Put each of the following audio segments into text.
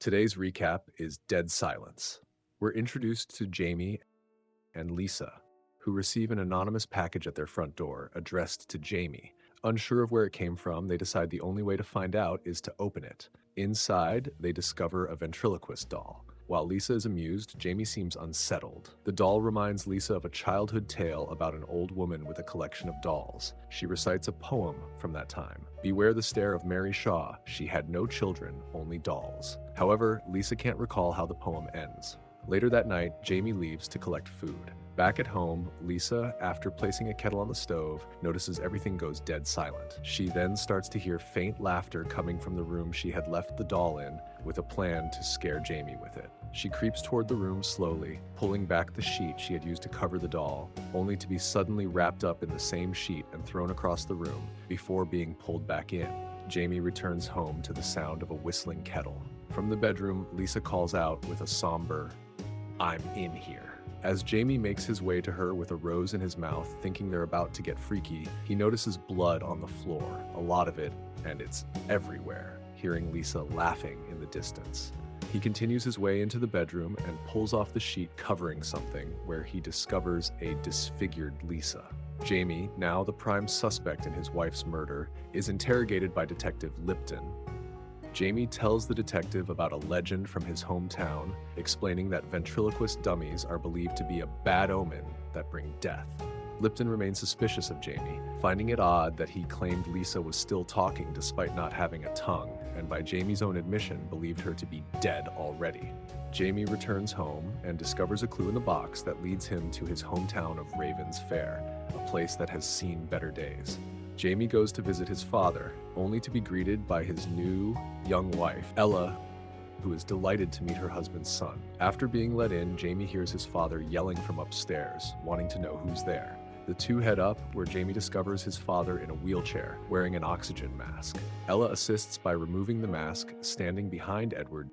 Today's recap is dead silence. We're introduced to Jamie and Lisa, who receive an anonymous package at their front door addressed to Jamie. Unsure of where it came from, they decide the only way to find out is to open it. Inside, they discover a ventriloquist doll. While Lisa is amused, Jamie seems unsettled. The doll reminds Lisa of a childhood tale about an old woman with a collection of dolls. She recites a poem from that time. Beware the stare of Mary Shaw. She had no children, only dolls. However, Lisa can't recall how the poem ends. Later that night, Jamie leaves to collect food. Back at home, Lisa, after placing a kettle on the stove, notices everything goes dead silent. She then starts to hear faint laughter coming from the room she had left the doll in, with a plan to scare Jamie with it. She creeps toward the room slowly, pulling back the sheet she had used to cover the doll, only to be suddenly wrapped up in the same sheet and thrown across the room before being pulled back in. Jamie returns home to the sound of a whistling kettle. From the bedroom, Lisa calls out with a somber, "I'm in here." As Jamie makes his way to her with a rose in his mouth, thinking they're about to get freaky, he notices blood on the floor, a lot of it, and it's everywhere, hearing Lisa laughing in the distance. He continues his way into the bedroom and pulls off the sheet covering something, where he discovers a disfigured Lisa. Jamie, now the prime suspect in his wife's murder, is interrogated by Detective Lipton. Jamie tells the detective about a legend from his hometown, explaining that ventriloquist dummies are believed to be a bad omen that bring death. Lipton remains suspicious of Jamie, finding it odd that he claimed Lisa was still talking despite not having a tongue, and by Jamie's own admission, believed her to be dead already. Jamie returns home and discovers a clue in the box that leads him to his hometown of Ravens Fair, a place that has seen better days. Jamie goes to visit his father, only to be greeted by his new, young wife, Ella, who is delighted to meet her husband's son. After being let in, Jamie hears his father yelling from upstairs, wanting to know who's there. The two head up, where Jamie discovers his father in a wheelchair, wearing an oxygen mask. Ella assists by removing the mask, standing behind Edward,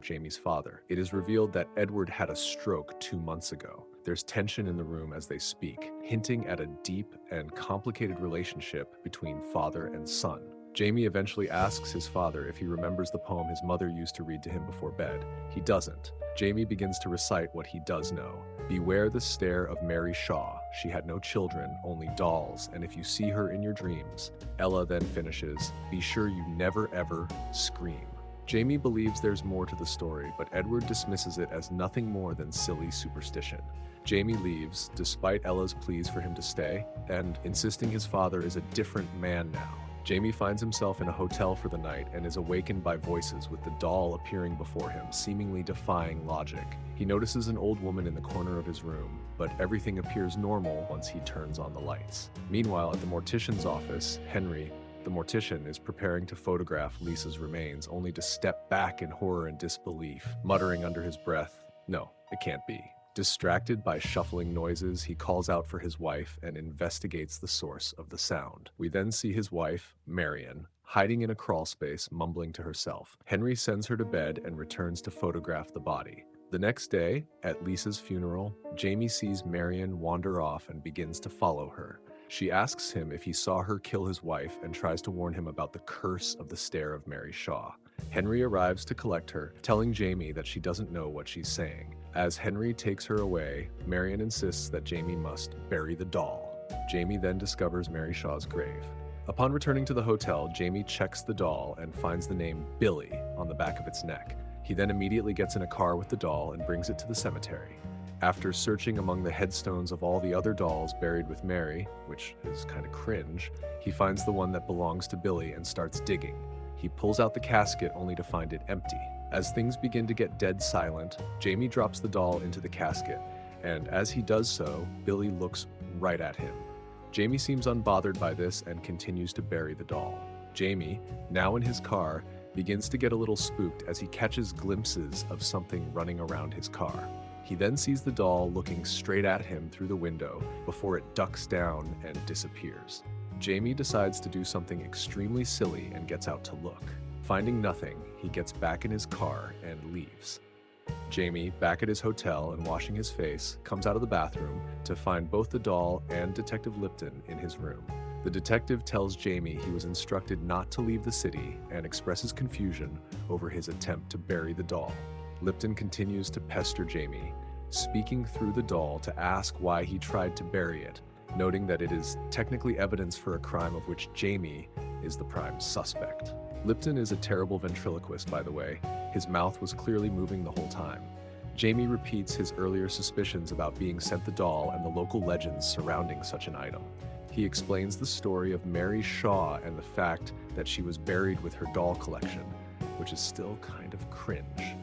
Jamie's father. It is revealed that Edward had a stroke 2 months ago. There's tension in the room as they speak, hinting at a deep and complicated relationship between father and son. Jamie eventually asks his father if he remembers the poem his mother used to read to him before bed. He doesn't. Jamie begins to recite what he does know. Beware the stare of Mary Shaw. She had no children, only dolls, and if you see her in your dreams. Ella then finishes, be sure you never ever scream. Jamie believes there's more to the story, but Edward dismisses it as nothing more than silly superstition. Jamie leaves, despite Ella's pleas for him to stay, and insisting his father is a different man now. Jamie finds himself in a hotel for the night and is awakened by voices with the doll appearing before him, seemingly defying logic. He notices an old woman in the corner of his room, but everything appears normal once he turns on the lights. Meanwhile, at the mortician's office, Henry, the mortician, is preparing to photograph Lisa's remains, only to step back in horror and disbelief, muttering under his breath, "No, it can't be." Distracted by shuffling noises, he calls out for his wife and investigates the source of the sound. We then see his wife, Marion, hiding in a crawlspace, mumbling to herself. Henry sends her to bed and returns to photograph the body. The next day, at Lisa's funeral, Jamie sees Marion wander off and begins to follow her. She asks him if he saw her kill his wife and tries to warn him about the curse of the stare of Mary Shaw. Henry arrives to collect her, telling Jamie that she doesn't know what she's saying. As Henry takes her away, Marion insists that Jamie must bury the doll. Jamie then discovers Mary Shaw's grave. Upon returning to the hotel, Jamie checks the doll and finds the name Billy on the back of its neck. He then immediately gets in a car with the doll and brings it to the cemetery. After searching among the headstones of all the other dolls buried with Mary, which is kind of cringe, he finds the one that belongs to Billy and starts digging. He pulls out the casket only to find it empty. As things begin to get dead silent, Jamie drops the doll into the casket, and as he does so, Billy looks right at him. Jamie seems unbothered by this and continues to bury the doll. Jamie, now in his car, begins to get a little spooked as he catches glimpses of something running around his car. He then sees the doll looking straight at him through the window before it ducks down and disappears. Jamie decides to do something extremely silly and gets out to look. Finding nothing, he gets back in his car and leaves. Jamie, back at his hotel and washing his face, comes out of the bathroom to find both the doll and Detective Lipton in his room. The detective tells Jamie he was instructed not to leave the city and expresses confusion over his attempt to bury the doll. Lipton continues to pester Jamie, speaking through the doll to ask why he tried to bury it, noting that it is technically evidence for a crime of which Jamie is the prime suspect. Lipton is a terrible ventriloquist, by the way. His mouth was clearly moving the whole time. Jamie repeats his earlier suspicions about being sent the doll and the local legends surrounding such an item. He explains the story of Mary Shaw and the fact that she was buried with her doll collection, which is still kind of cringe.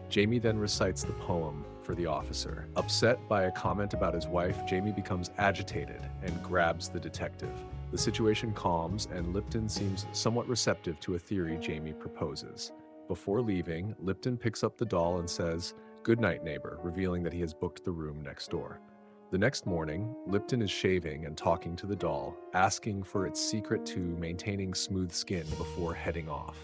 Jamie then recites the poem for the officer. Upset by a comment about his wife, Jamie becomes agitated and grabs the detective. The situation calms, and Lipton seems somewhat receptive to a theory Jamie proposes. Before leaving, Lipton picks up the doll and says, "Good night, neighbor," revealing that he has booked the room next door. The next morning, Lipton is shaving and talking to the doll, asking for its secret to maintaining smooth skin before heading off.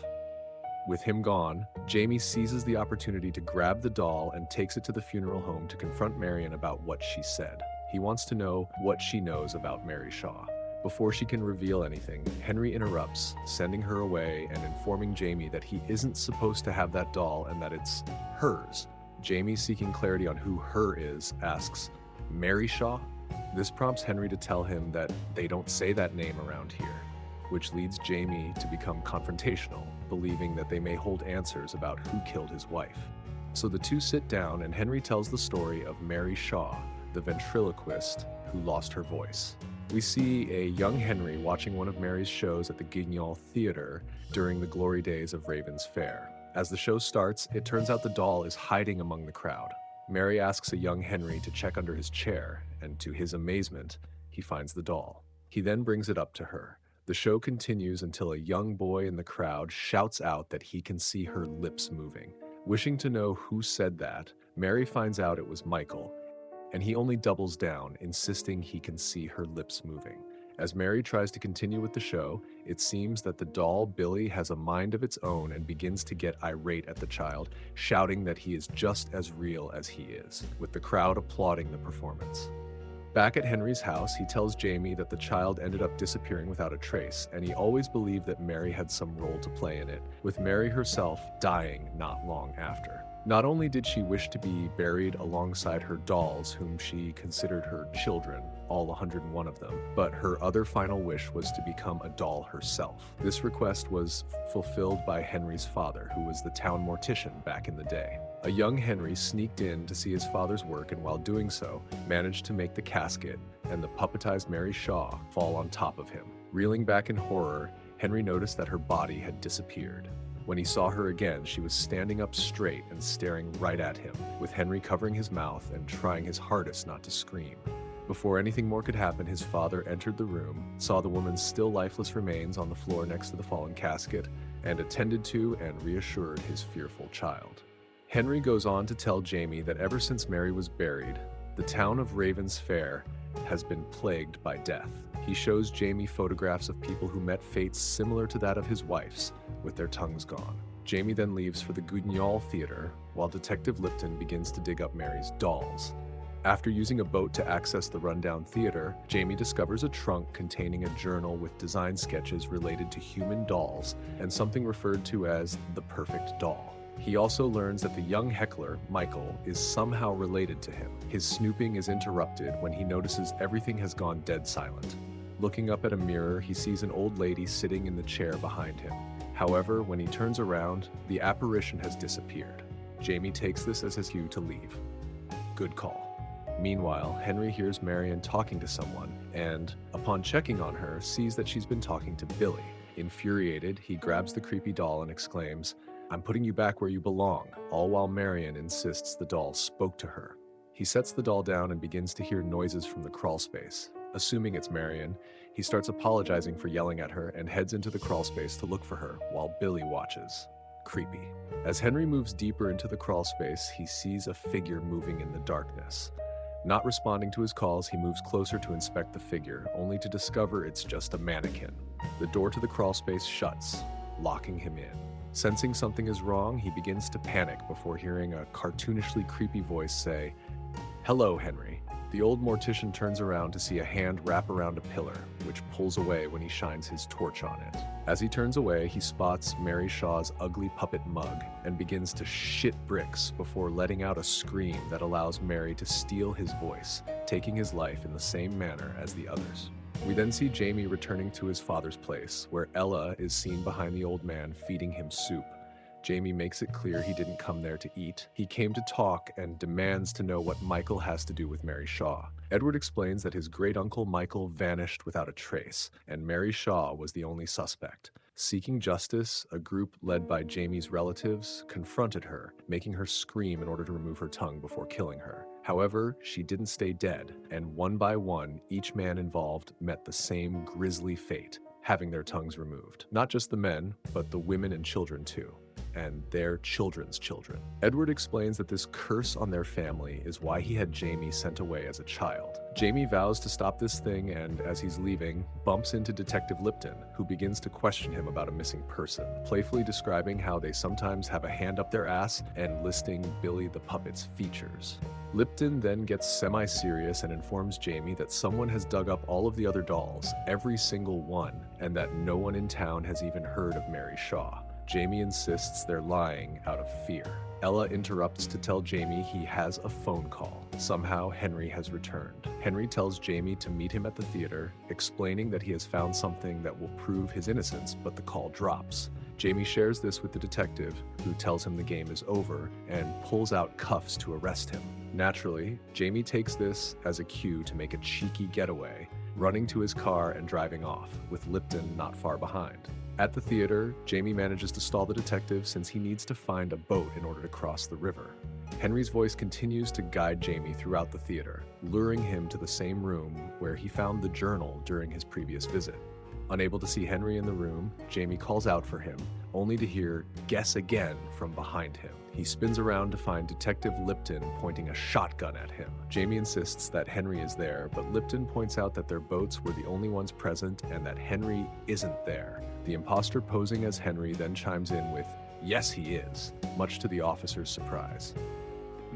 With him gone, Jamie seizes the opportunity to grab the doll and takes it to the funeral home to confront Marion about what she said. He wants to know what she knows about Mary Shaw. Before she can reveal anything, Henry interrupts, sending her away and informing Jamie that he isn't supposed to have that doll and that it's hers. Jamie, seeking clarity on who her is, asks, "Mary Shaw?" This prompts Henry to tell him that they don't say that name around here, which leads Jamie to become confrontational, believing that they may hold answers about who killed his wife. So the two sit down and Henry tells the story of Mary Shaw, the ventriloquist who lost her voice. We see a young Henry watching one of Mary's shows at the Guignol Theater during the glory days of Raven's Fair. As the show starts, it turns out the doll is hiding among the crowd. Mary asks a young Henry to check under his chair, and to his amazement, he finds the doll. He then brings it up to her. The show continues until a young boy in the crowd shouts out that he can see her lips moving. Wishing to know who said that, Mary finds out it was Michael, and he only doubles down, insisting he can see her lips moving. As Mary tries to continue with the show, it seems that the doll, Billy, has a mind of its own and begins to get irate at the child, shouting that he is just as real as he is, with the crowd applauding the performance. Back at Henry's house, he tells Jamie that the child ended up disappearing without a trace, and he always believed that Mary had some role to play in it, with Mary herself dying not long after. Not only did she wish to be buried alongside her dolls, whom she considered her children, all 101 of them, but her other final wish was to become a doll herself. This request was fulfilled by Henry's father, who was the town mortician back in the day. A young Henry sneaked in to see his father's work, and while doing so, managed to make the casket and the puppetized Mary Shaw fall on top of him. Reeling back in horror, Henry noticed that her body had disappeared. When he saw her again, she was standing up straight and staring right at him, with Henry covering his mouth and trying his hardest not to scream. Before anything more could happen, his father entered the room, saw the woman's still lifeless remains on the floor next to the fallen casket, and attended to and reassured his fearful child. Henry goes on to tell Jamie that ever since Mary was buried, the town of Raven's Fair has been plagued by death. He shows Jamie photographs of people who met fates similar to that of his wife's, with their tongues gone. Jamie then leaves for the Guignol Theater, while Detective Lipton begins to dig up Mary's dolls. After using a boat to access the rundown theater, Jamie discovers a trunk containing a journal with design sketches related to human dolls and something referred to as the perfect doll. He also learns that the young heckler, Michael, is somehow related to him. His snooping is interrupted when he notices everything has gone dead silent. Looking up at a mirror, he sees an old lady sitting in the chair behind him. However, when he turns around, the apparition has disappeared. Jamie takes this as his cue to leave. Good call. Meanwhile, Henry hears Marion talking to someone, and, upon checking on her, sees that she's been talking to Billy. Infuriated, he grabs the creepy doll and exclaims, "I'm putting you back where you belong," all while Marion insists the doll spoke to her. He sets the doll down and begins to hear noises from the crawlspace. Assuming it's Marion, he starts apologizing for yelling at her and heads into the crawlspace to look for her, while Billy watches. Creepy. As Henry moves deeper into the crawlspace, he sees a figure moving in the darkness. Not responding to his calls, he moves closer to inspect the figure, only to discover it's just a mannequin. The door to the crawlspace shuts, locking him in. Sensing something is wrong, he begins to panic before hearing a cartoonishly creepy voice say, "Hello, Henry." The old mortician turns around to see a hand wrap around a pillar, which pulls away when he shines his torch on it. As he turns away, he spots Mary Shaw's ugly puppet mug and begins to shit bricks before letting out a scream that allows Mary to steal his voice, taking his life in the same manner as the others. We then see Jamie returning to his father's place, where Ella is seen behind the old man feeding him soup. Jamie makes it clear he didn't come there to eat. He came to talk and demands to know what Michael has to do with Mary Shaw. Edward explains that his great-uncle Michael vanished without a trace, and Mary Shaw was the only suspect. Seeking justice, a group led by Jamie's relatives confronted her, making her scream in order to remove her tongue before killing her. However, she didn't stay dead, and one by one, each man involved met the same grisly fate, having their tongues removed. Not just the men, but the women and children too, and their children's children. Edward explains that this curse on their family is why he had Jamie sent away as a child. Jamie vows to stop this thing and, as he's leaving, bumps into Detective Lipton, who begins to question him about a missing person, playfully describing how they sometimes have a hand up their ass and listing Billy the puppet's features. Lipton then gets semi-serious and informs Jamie that someone has dug up all of the other dolls, every single one, and that no one in town has even heard of Mary Shaw. Jamie insists they're lying out of fear. Ella interrupts to tell Jamie he has a phone call. Somehow, Henry has returned. Henry tells Jamie to meet him at the theater, explaining that he has found something that will prove his innocence, but the call drops. Jamie shares this with the detective, who tells him the game is over and pulls out cuffs to arrest him. Naturally, Jamie takes this as a cue to make a cheeky getaway, running to his car and driving off, with Lipton not far behind. At the theater, Jamie manages to stall the detective since he needs to find a boat in order to cross the river. Henry's voice continues to guide Jamie throughout the theater, luring him to the same room where he found the journal during his previous visit. Unable to see Henry in the room, Jamie calls out for him, only to hear "guess again" from behind him. He spins around to find Detective Lipton pointing a shotgun at him. Jamie insists that Henry is there, but Lipton points out that their boats were the only ones present and that Henry isn't there. The imposter posing as Henry then chimes in with, "Yes, he is," much to the officer's surprise.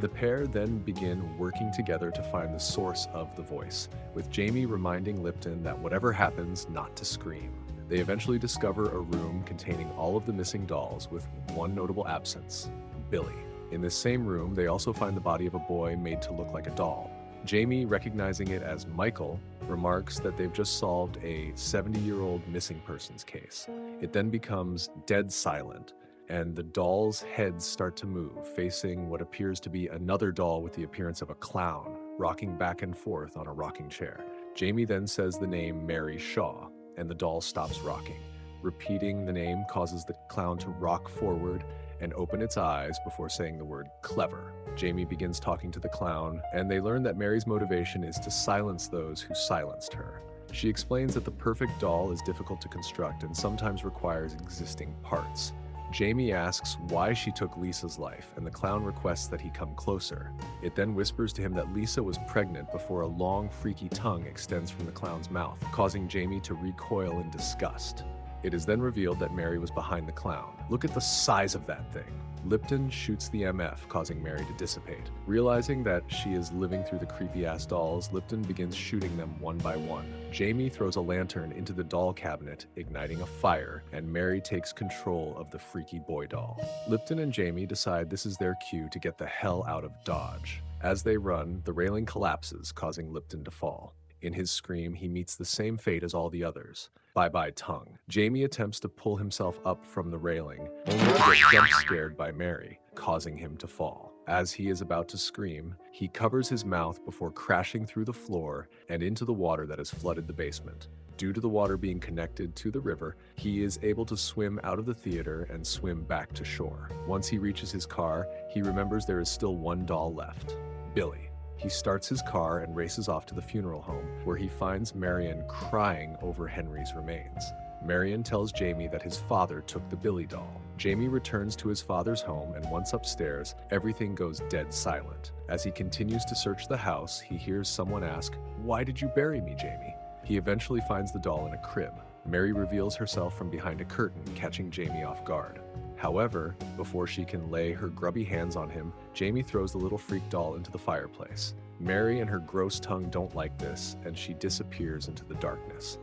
The pair then begin working together to find the source of the voice, with Jamie reminding Lipton that whatever happens, not to scream. They eventually discover a room containing all of the missing dolls, with one notable absence: Billy. In this same room, they also find the body of a boy made to look like a doll. Jamie, recognizing it as Michael, remarks that they've just solved a 70-year-old missing persons case. It then becomes dead silent, and the dolls' heads start to move, facing what appears to be another doll with the appearance of a clown, rocking back and forth on a rocking chair. Jamie then says the name Mary Shaw, and the doll stops rocking. Repeating the name causes the clown to rock forward and open its eyes before saying the word "clever." Jamie begins talking to the clown, and they learn that Mary's motivation is to silence those who silenced her. She explains that the perfect doll is difficult to construct and sometimes requires existing parts. Jamie asks why she took Lisa's life, and the clown requests that he come closer. It then whispers to him that Lisa was pregnant before a long, freaky tongue extends from the clown's mouth, causing Jamie to recoil in disgust. It is then revealed that Mary was behind the clown. "Look at the size of that thing." Lipton shoots the MF, causing Mary to dissipate. Realizing that she is living through the creepy-ass dolls, Lipton begins shooting them one by one. Jamie throws a lantern into the doll cabinet, igniting a fire, and Mary takes control of the freaky boy doll. Lipton and Jamie decide this is their cue to get the hell out of Dodge. As they run, the railing collapses, causing Lipton to fall. In his scream, he meets the same fate as all the others. Bye-bye tongue. Jamie attempts to pull himself up from the railing, only to get jump-scared by Mary, causing him to fall. As he is about to scream, he covers his mouth before crashing through the floor and into the water that has flooded the basement. Due to the water being connected to the river, he is able to swim out of the theater and swim back to shore. Once he reaches his car, he remembers there is still one doll left: Billy. He starts his car and races off to the funeral home, where he finds Marion crying over Henry's remains. Marion tells Jamie that his father took the Billy doll. Jamie returns to his father's home, and once upstairs, everything goes dead silent. As he continues to search the house, he hears someone ask, "Why did you bury me, Jamie?" He eventually finds the doll in a crib. Mary reveals herself from behind a curtain, catching Jamie off guard. However, before she can lay her grubby hands on him, Jamie throws the little freak doll into the fireplace. Mary and her gross tongue don't like this, and she disappears into the darkness.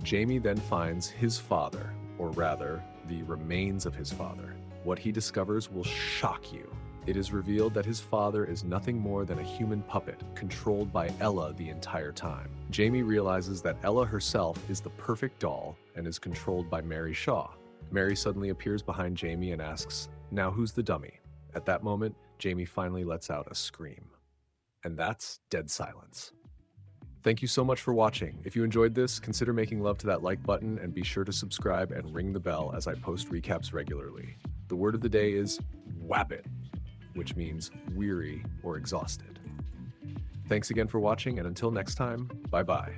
Jamie then finds his father, or rather, the remains of his father. What he discovers will shock you. It is revealed that his father is nothing more than a human puppet, controlled by Ella the entire time. Jamie realizes that Ella herself is the perfect doll and is controlled by Mary Shaw. Mary suddenly appears behind Jamie and asks, "Now who's the dummy?" At that moment, Jamie finally lets out a scream. And that's dead silence. Thank you so much for watching. If you enjoyed this, consider making love to that like button and be sure to subscribe and ring the bell as I post recaps regularly. The word of the day is whap it, which means weary or exhausted. Thanks again for watching, and until next time, bye-bye.